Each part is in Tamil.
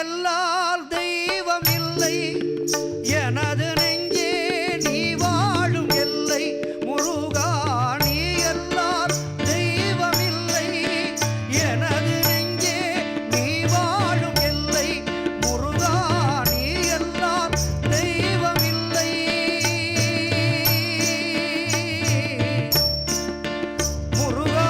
அல்லால் தெய்வம் இல்லை எனது நெஞ்சே நீ வாழும் எல்லை முருகா நீ அல்லால் தெய்வம் இல்லை எனது நெஞ்சே நீ வாழும் எல்லை முருகா நீ அல்லால் தெய்வம் இல்லை முருகா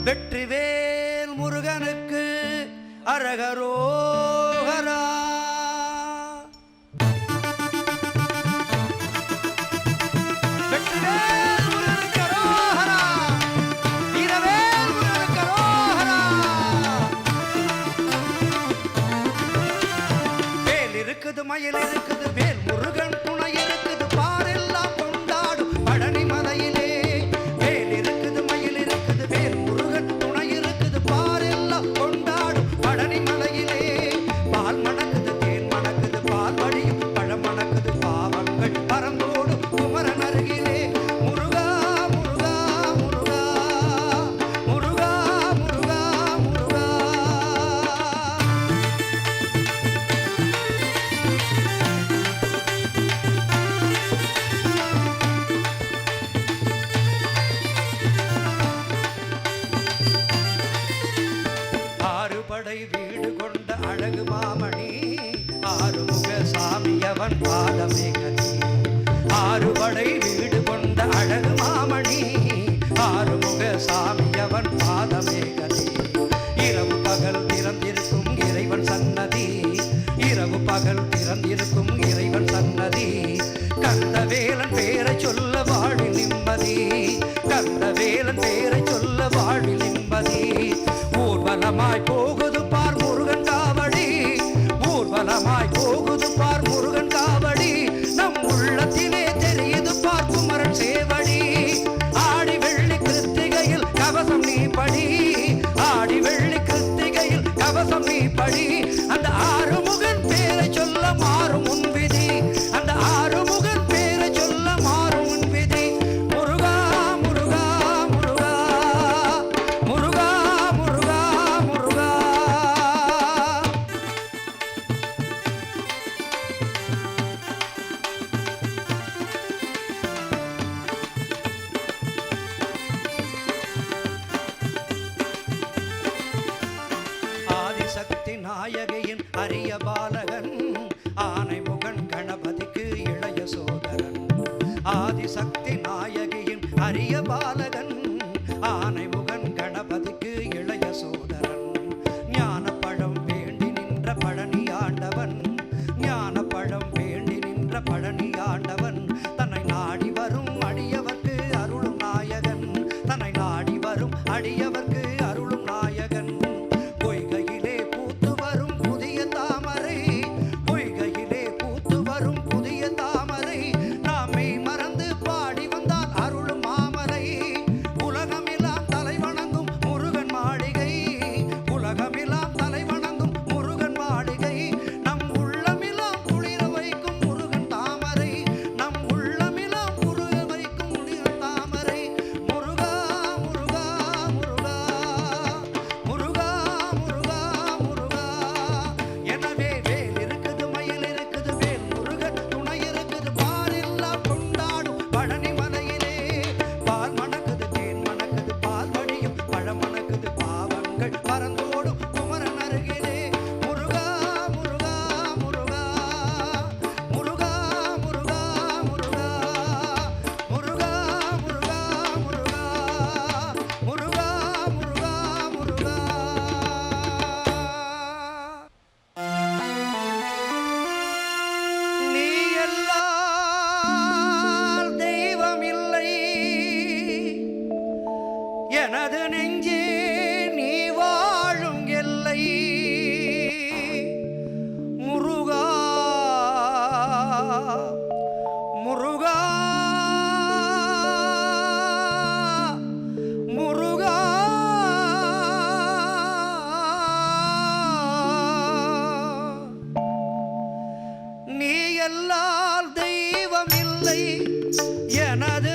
வெற்றிவேல் முருகனுக்கு அரகரோகரா. வெற்றிவேல் முருகனுக்கு அரோகரா. வீரவேல் முருகனுக்கு அரோகரா. வேல் இருக்குது மயில் இருக்குது வேல் முருகன் துணை இருக்குது பாரெல்லாம் கொண்டாடும் பழனி மலையிலே. வேல் இருக்குது மயில் இருக்குது வேல் முருகன் துணை இருக்குது பாரெல்லாம் கொண்டாடும் பழனி மலையிலே. பால் மணக்குது தேன் மணக்குது பால் வழியும் பழம் மணக்குது பாவங்கள் பரந்தோடும் குமரன் அருகிலே. முருகா முருகா முருகா முருகா முருகா முருகா. ஆறுபடை வீடு கொண்ட அழகு மாமணி ஆறுமுக சாமியவன் பாதமே கதி. ஆறுபடை வீடு கொண்ட அழகு மாமணி ஆறுமுக சாமியவன் பாதமே கதி. இரவு பகல் திறந்திருக்கும் இறைவன் சன்னதி. இரவு பகல் திறந்திருக்கும் இறைவன் சன்னதி. கந்தவேலன் பேரை சொல்ல வாழ்வில் நிம்மதி. கந்தவேலன் பேரை சொல்ல வாழ்வில் நிம்மதி. ஊர்வலமாய் போகுது பார் முருகன் காவடி. ஊர்வலமாய் போகுது பார் முருகன் காவடி. நம் உள்ளத்திலே தெரிய அரிய பாலகன் ஆனைமுகன் கணபதிக்கு இளைய சோதரன் ஆதிசக்தி நாயகியின் அரிய பாலகன் ஆனைமுகன் கணபதிக்கு இளைய சோதரன் ஞானப்பழம் வேண்டி நின்ற பழனியாண்டவன் ஞானப்பழம் வேண்டி நின்ற பழனியாண்டவன் தன்னை நாடி வரும் அடியவர்க்கு அருளும் நாயகன் தன்னை நாடி வரும் அடியவர்க்கு அருளும் நாயகன் பொய்கையிலே பூத்து வரும் புதிய தாமரை பொய்கையிலே பூத்து வரும் புதிய தாமரை நாமே மறந்து பாடி வந்தால் அருளும் மாமரை உலகமெல்லாம் தலை வணங்கும் முருகன் மாளிகை உலகமெல்லாம் தலை வணங்கும் முருகன் மாளிகை நம் உள்ளமெல்லாம் குளிர வைக்கும் முருகன் தாமரை நம் உள்ளமெல்லாம் குளிர வைக்கும் முருகன் தாமரை முருகா முருகா முருகா முருகா முருகா முருகா எனவே வேல் இருக்குது மயில் இருக்குது வேல் முருகன் துணை இருக்குது பாரெல்லாம் கொண்டாடும் பழனி மலையிலே பால் மணக்குது தேன் மணக்குது பால் வழியும் பழம் மணக்குது பாவங்கள் பறந்தோடும் குமரன் அருகிலே முருகா முருகா முருகா முருகா முருகா முருகா முருகா முருகா முருகா முருகா முருகா முருகா நீ எல்லால் தெய்வமில்லை எனது நெஞ்சே நீ வாழும் எல்லை முருகா முருகா முருகா நீ எல்லால் தெய்வமில்லை எனது